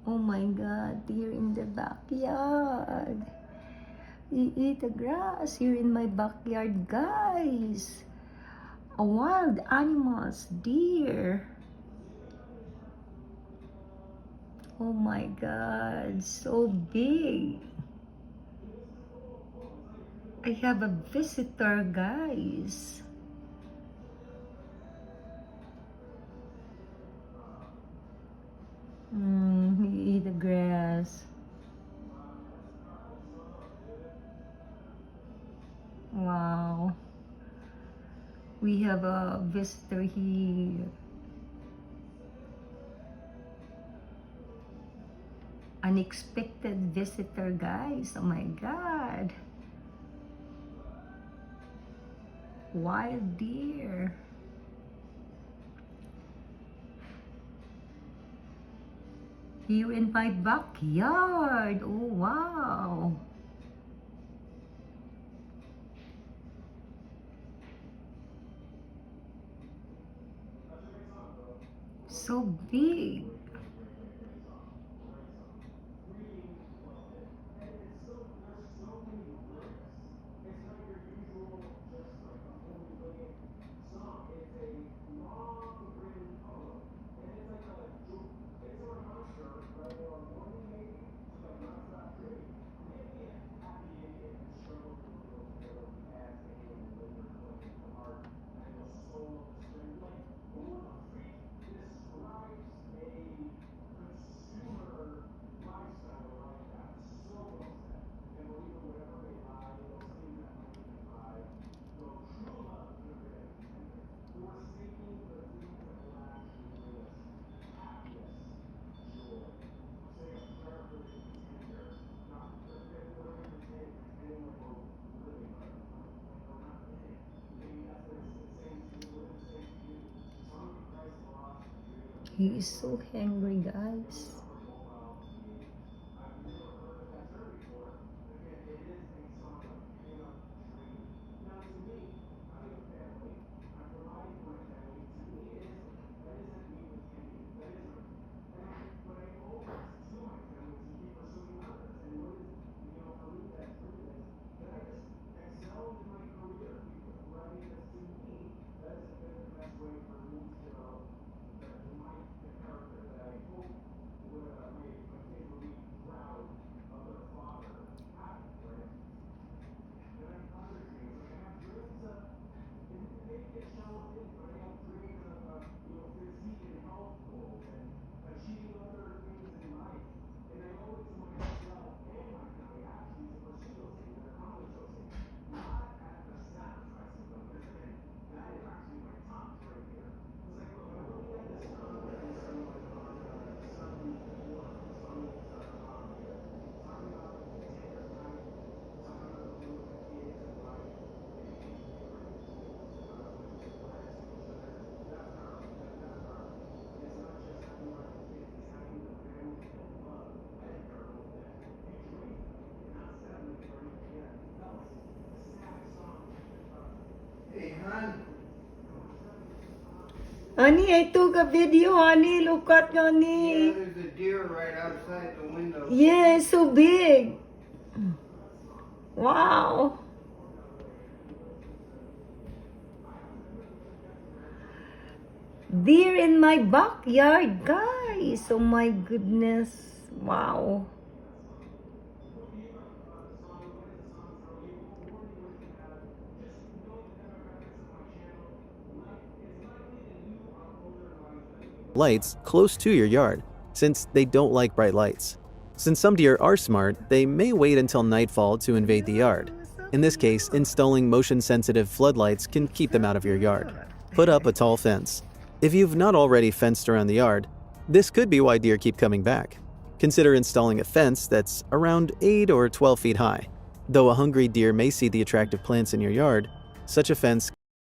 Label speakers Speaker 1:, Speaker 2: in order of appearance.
Speaker 1: Oh my God, deer in the backyard. You eat the grass here in my backyard, guys. A wild animals, deer. Oh my God, so big. I have a visitor, guys. He eat the grass. Wow. We have a visitor here. Unexpected visitor, guys. Oh my God. Wild deer. Here in my backyard. Oh, wow. So big. He is so hungry, guys.
Speaker 2: Hey, hon.
Speaker 1: Honey, I took a video, honey. Look at
Speaker 2: Yeah,
Speaker 1: honey.
Speaker 2: there's a deer right outside the window.
Speaker 1: Yeah, so big. Wow. Deer in my backyard, guys. Oh my goodness. Wow.
Speaker 3: Lights close to your yard, since they don't like bright lights. Since some deer are smart, they may wait until nightfall to invade the yard. In this case, installing motion-sensitive floodlights can keep them out of your yard. Put up a tall fence. If you've not already fenced around the yard, this could be why deer keep coming back. Consider installing a fence that's around 8 or 12 feet high. Though a hungry deer may see the attractive plants in your yard, such a fence